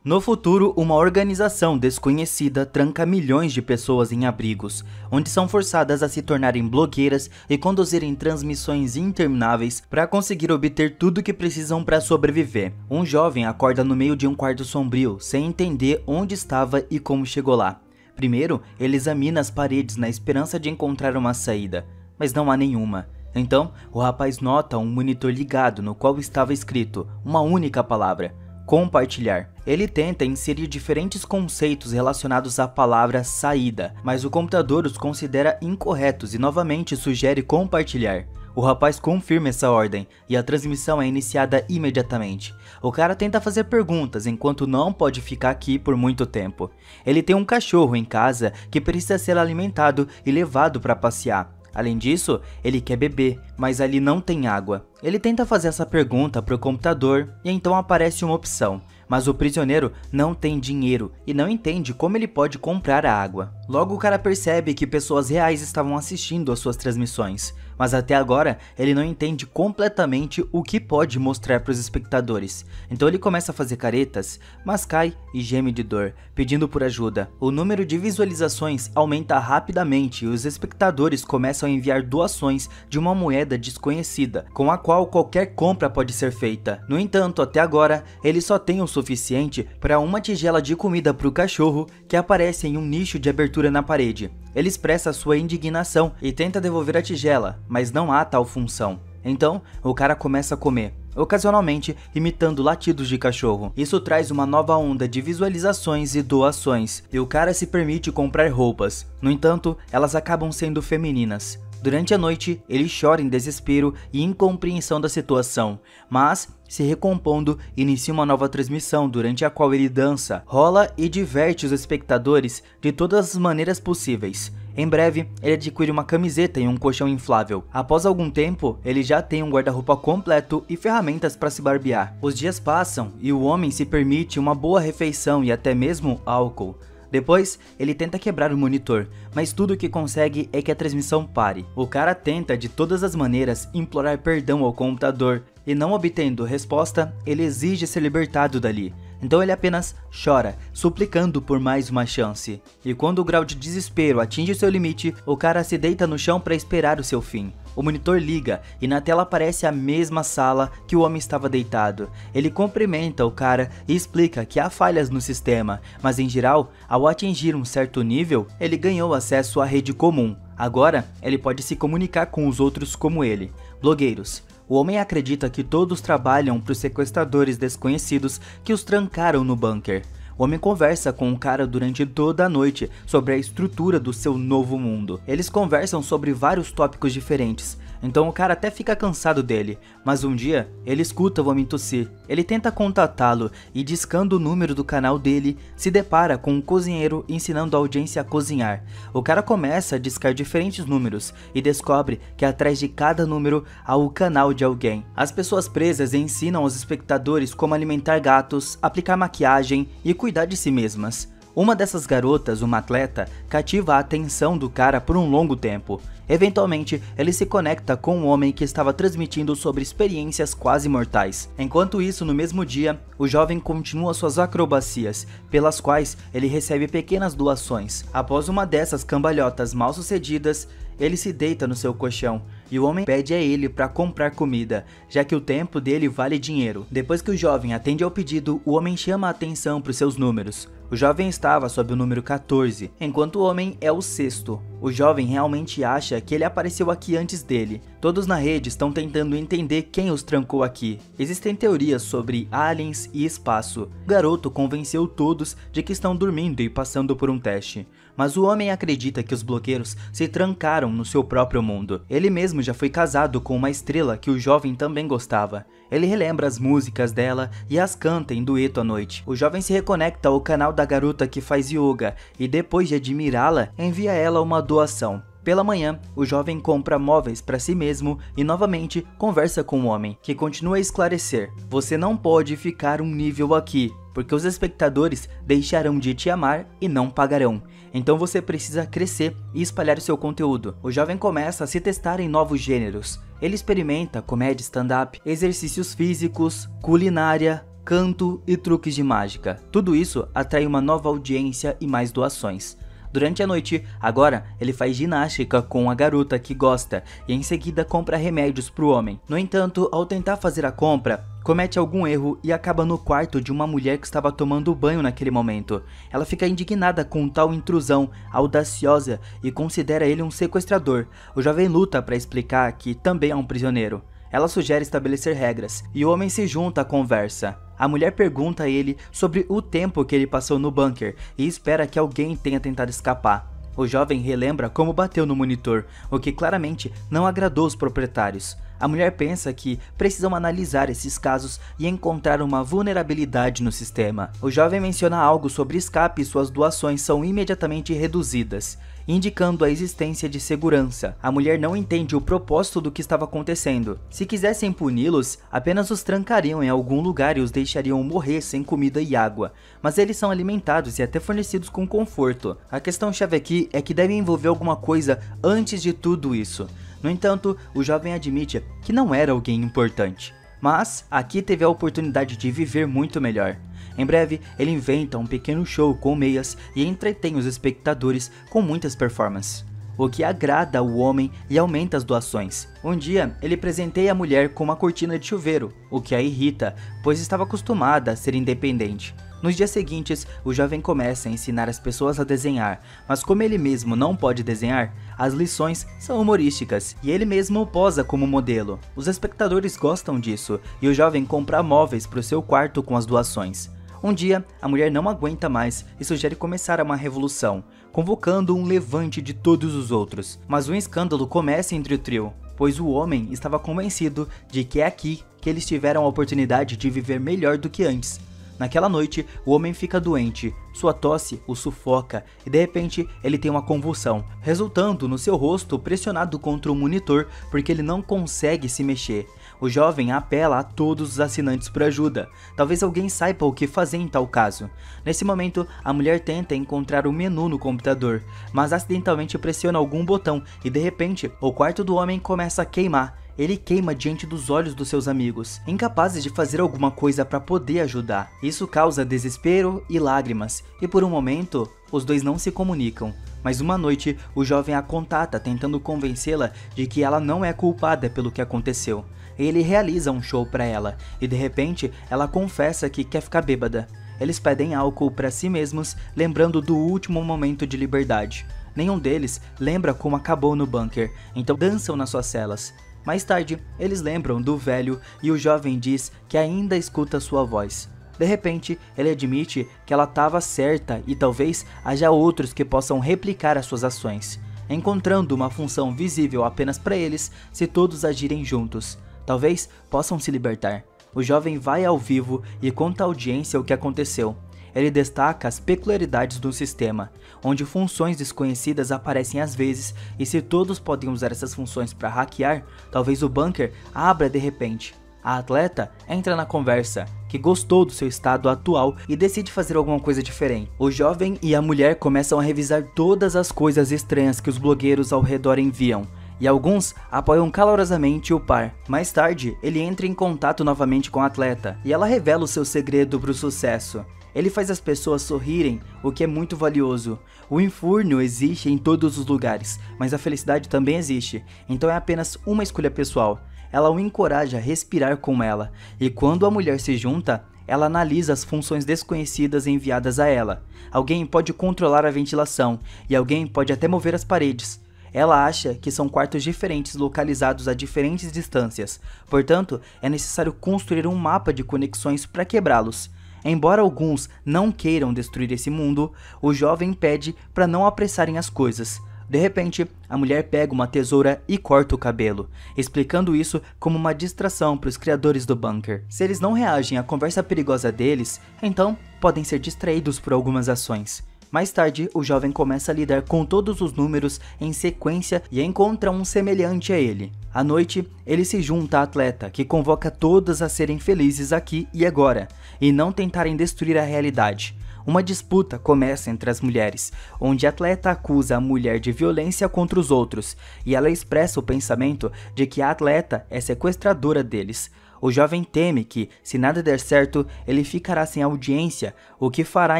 No futuro, uma organização desconhecida tranca milhões de pessoas em abrigos, onde são forçadas a se tornarem blogueiras e conduzirem transmissões intermináveis para conseguir obter tudo o que precisam para sobreviver. Um jovem acorda no meio de um quarto sombrio, sem entender onde estava e como chegou lá. Primeiro, ele examina as paredes na esperança de encontrar uma saída, mas não há nenhuma. Então, o rapaz nota um monitor ligado no qual estava escrito uma única palavra: compartilhar. Ele tenta inserir diferentes conceitos relacionados à palavra saída, mas o computador os considera incorretos e novamente sugere compartilhar. O rapaz confirma essa ordem e a transmissão é iniciada imediatamente. O cara tenta fazer perguntas enquanto não pode ficar aqui por muito tempo. Ele tem um cachorro em casa que precisa ser alimentado e levado para passear. Além disso, ele quer beber, mas ali não tem água. Ele tenta fazer essa pergunta para o computador e então aparece uma opção, mas o prisioneiro não tem dinheiro e não entende como ele pode comprar a água. Logo o cara percebe que pessoas reais estavam assistindo às suas transmissões, mas até agora ele não entende completamente o que pode mostrar para os espectadores. Então ele começa a fazer caretas, mas cai e geme de dor, pedindo por ajuda. O número de visualizações aumenta rapidamente e os espectadores começam a enviar doações de uma moeda desconhecida, com a qual qualquer compra pode ser feita. No entanto, até agora, ele só tem o suficiente para uma tigela de comida para o cachorro que aparece em um nicho de abertura na parede. Ele expressa sua indignação e tenta devolver a tigela, mas não há tal função. Então, o cara começa a comer, ocasionalmente imitando latidos de cachorro. Isso traz uma nova onda de visualizações e doações, e o cara se permite comprar roupas. No entanto, elas acabam sendo femininas. Durante a noite, ele chora em desespero e incompreensão da situação, mas, se recompondo, inicia uma nova transmissão durante a qual ele dança, rola e diverte os espectadores de todas as maneiras possíveis. Em breve, ele adquire uma camiseta e um colchão inflável. Após algum tempo, ele já tem um guarda-roupa completo e ferramentas para se barbear. Os dias passam e o homem se permite uma boa refeição e até mesmo álcool. Depois, ele tenta quebrar o monitor, mas tudo o que consegue é que a transmissão pare. O cara tenta de todas as maneiras implorar perdão ao computador e, não obtendo resposta, ele exige ser libertado dali. Então ele apenas chora, suplicando por mais uma chance. E quando o grau de desespero atinge seu limite, o cara se deita no chão para esperar o seu fim. O monitor liga e na tela aparece a mesma sala que o homem estava deitado. Ele cumprimenta o cara e explica que há falhas no sistema, mas em geral, ao atingir um certo nível, ele ganhou acesso à rede comum. Agora, ele pode se comunicar com os outros como ele, blogueiros. O homem acredita que todos trabalham para os sequestradores desconhecidos que os trancaram no bunker. O homem conversa com o cara durante toda a noite sobre a estrutura do seu novo mundo. Eles conversam sobre vários tópicos diferentes, então o cara até fica cansado dele, mas um dia ele escuta o homem tossir. Ele tenta contatá-lo e, discando o número do canal dele, se depara com um cozinheiro ensinando a audiência a cozinhar. O cara começa a discar diferentes números e descobre que atrás de cada número há o canal de alguém. As pessoas presas ensinam aos espectadores como alimentar gatos, aplicar maquiagem e cuidar de si mesmas. Uma dessas garotas, uma atleta, cativa a atenção do cara por um longo tempo. Eventualmente, ele se conecta com um homem que estava transmitindo sobre experiências quase mortais. Enquanto isso, no mesmo dia, o jovem continua suas acrobacias, pelas quais ele recebe pequenas doações. Após uma dessas cambalhotas mal sucedidas, ele se deita no seu colchão e o homem pede a ele para comprar comida, já que o tempo dele vale dinheiro. Depois que o jovem atende ao pedido, o homem chama a atenção para os seus números. O jovem estava sob o número 14, enquanto o homem é o sexto. O jovem realmente acha que ele apareceu aqui antes dele. Todos na rede estão tentando entender quem os trancou aqui. Existem teorias sobre aliens e espaço. O garoto convenceu todos de que estão dormindo e passando por um teste. Mas o homem acredita que os blogueiros se trancaram no seu próprio mundo. Ele mesmo já foi casado com uma estrela que o jovem também gostava. Ele relembra as músicas dela e as canta em dueto à noite. O jovem se reconecta ao canal da garota que faz yoga e, depois de admirá-la, envia a ela uma doação. Pela manhã, o jovem compra móveis para si mesmo e novamente conversa com o homem, que continua a esclarecer: você não pode ficar um nível aqui, porque os espectadores deixarão de te amar e não pagarão. Então você precisa crescer e espalhar o seu conteúdo. O jovem começa a se testar em novos gêneros. Ele experimenta comédia stand-up, exercícios físicos, culinária, canto e truques de mágica. Tudo isso atrai uma nova audiência e mais doações. Durante a noite, agora, ele faz ginástica com a garota que gosta e em seguida compra remédios para o homem. No entanto, ao tentar fazer a compra, comete algum erro e acaba no quarto de uma mulher que estava tomando banho naquele momento. Ela fica indignada com tal intrusão audaciosa e considera ele um sequestrador. O jovem luta para explicar que também é um prisioneiro. Ela sugere estabelecer regras e o homem se junta à conversa. A mulher pergunta a ele sobre o tempo que ele passou no bunker e espera que alguém tenha tentado escapar. O jovem relembra como bateu no monitor, o que claramente não agradou os proprietários. A mulher pensa que precisam analisar esses casos e encontrar uma vulnerabilidade no sistema. O jovem menciona algo sobre escape e suas doações são imediatamente reduzidas, indicando a existência de segurança. A mulher não entende o propósito do que estava acontecendo. Se quisessem puni-los, apenas os trancariam em algum lugar e os deixariam morrer sem comida e água. Mas eles são alimentados e até fornecidos com conforto. A questão-chave aqui é que deve envolver alguma coisa antes de tudo isso. No entanto, o jovem admite que não era alguém importante. Mas aqui teve a oportunidade de viver muito melhor. Em breve, ele inventa um pequeno show com meias e entretém os espectadores com muitas performances, o que agrada o homem e aumenta as doações. Um dia, ele presenteia a mulher com uma cortina de chuveiro, o que a irrita, pois estava acostumada a ser independente. Nos dias seguintes, o jovem começa a ensinar as pessoas a desenhar, mas como ele mesmo não pode desenhar, as lições são humorísticas e ele mesmo posa como modelo. Os espectadores gostam disso e o jovem compra móveis para o seu quarto com as doações. Um dia, a mulher não aguenta mais e sugere começar uma revolução, convocando um levante de todos os outros. Mas um escândalo começa entre o trio, pois o homem estava convencido de que é aqui que eles tiveram a oportunidade de viver melhor do que antes. Naquela noite, o homem fica doente, sua tosse o sufoca e de repente ele tem uma convulsão, resultando no seu rosto pressionado contra o monitor porque ele não consegue se mexer. O jovem apela a todos os assinantes por ajuda, talvez alguém saiba o que fazer em tal caso. Nesse momento, a mulher tenta encontrar o menu no computador, mas acidentalmente pressiona algum botão e de repente o quarto do homem começa a queimar. Ele queima diante dos olhos dos seus amigos, incapazes de fazer alguma coisa para poder ajudar. Isso causa desespero e lágrimas, e por um momento, os dois não se comunicam. Mas uma noite, o jovem a contata tentando convencê-la de que ela não é culpada pelo que aconteceu. Ele realiza um show para ela, e de repente, ela confessa que quer ficar bêbada. Eles pedem álcool para si mesmos, lembrando do último momento de liberdade. Nenhum deles lembra como acabou no bunker, então dançam nas suas celas. Mais tarde, eles lembram do velho e o jovem diz que ainda escuta sua voz. De repente, ele admite que ela estava certa e talvez haja outros que possam replicar as suas ações, encontrando uma função visível apenas para eles se todos agirem juntos. Talvez possam se libertar. O jovem vai ao vivo e conta à audiência o que aconteceu. Ele destaca as peculiaridades do sistema, onde funções desconhecidas aparecem às vezes, e se todos podem usar essas funções para hackear, talvez o bunker abra de repente. A atleta entra na conversa, que gostou do seu estado atual e decide fazer alguma coisa diferente. O jovem e a mulher começam a revisar todas as coisas estranhas que os blogueiros ao redor enviam, e alguns apoiam calorosamente o par. Mais tarde, ele entra em contato novamente com a atleta, e ela revela o seu segredo para o sucesso. Ele faz as pessoas sorrirem, o que é muito valioso. O infúrnio existe em todos os lugares, mas a felicidade também existe, então é apenas uma escolha pessoal. Ela o encoraja a respirar com ela, e quando a mulher se junta, ela analisa as funções desconhecidas enviadas a ela. Alguém pode controlar a ventilação, e alguém pode até mover as paredes. Ela acha que são quartos diferentes localizados a diferentes distâncias, portanto, é necessário construir um mapa de conexões para quebrá-los. Embora alguns não queiram destruir esse mundo, o jovem pede para não apressarem as coisas. De repente, a mulher pega uma tesoura e corta o cabelo, explicando isso como uma distração para os criadores do bunker. Se eles não reagem à conversa perigosa deles, então podem ser distraídos por algumas ações. Mais tarde, o jovem começa a lidar com todos os números em sequência e encontra um semelhante a ele. À noite, ele se junta à atleta, que convoca todas a serem felizes aqui e agora, e não tentarem destruir a realidade. Uma disputa começa entre as mulheres, onde a atleta acusa a mulher de violência contra os outros, e ela expressa o pensamento de que a atleta é sequestradora deles. O jovem teme que, se nada der certo, ele ficará sem audiência, o que fará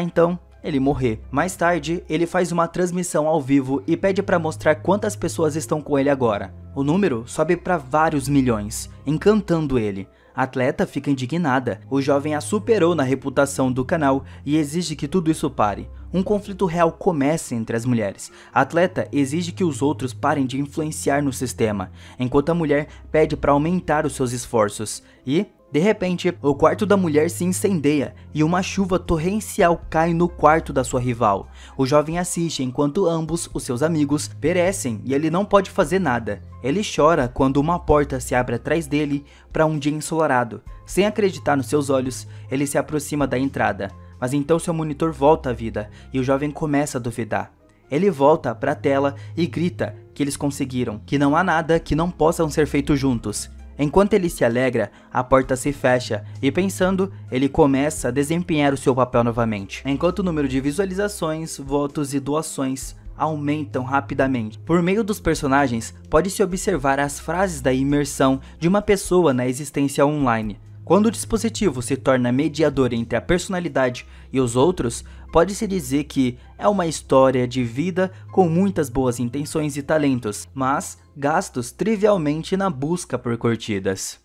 então ele morrer. Mais tarde, ele faz uma transmissão ao vivo e pede para mostrar quantas pessoas estão com ele agora. O número sobe para vários milhões, encantando ele. A atleta fica indignada. O jovem a superou na reputação do canal e exige que tudo isso pare. Um conflito real começa entre as mulheres. A atleta exige que os outros parem de influenciar no sistema, enquanto a mulher pede para aumentar os seus esforços. E, de repente, o quarto da mulher se incendeia e uma chuva torrencial cai no quarto da sua rival. O jovem assiste enquanto ambos os seus amigos perecem e ele não pode fazer nada. Ele chora quando uma porta se abre atrás dele para um dia ensolarado. Sem acreditar nos seus olhos, ele se aproxima da entrada. Mas então seu monitor volta à vida e o jovem começa a duvidar. Ele volta para a tela e grita que eles conseguiram, que não há nada que não possam ser feito juntos. Enquanto ele se alegra, a porta se fecha e pensando, ele começa a desempenhar o seu papel novamente. Enquanto o número de visualizações, votos e doações aumentam rapidamente. Por meio dos personagens, pode-se observar as frases da imersão de uma pessoa na existência online. Quando o dispositivo se torna mediador entre a personalidade e os outros, pode-se dizer que é uma história de vida com muitas boas intenções e talentos, mas gastos trivialmente na busca por curtidas.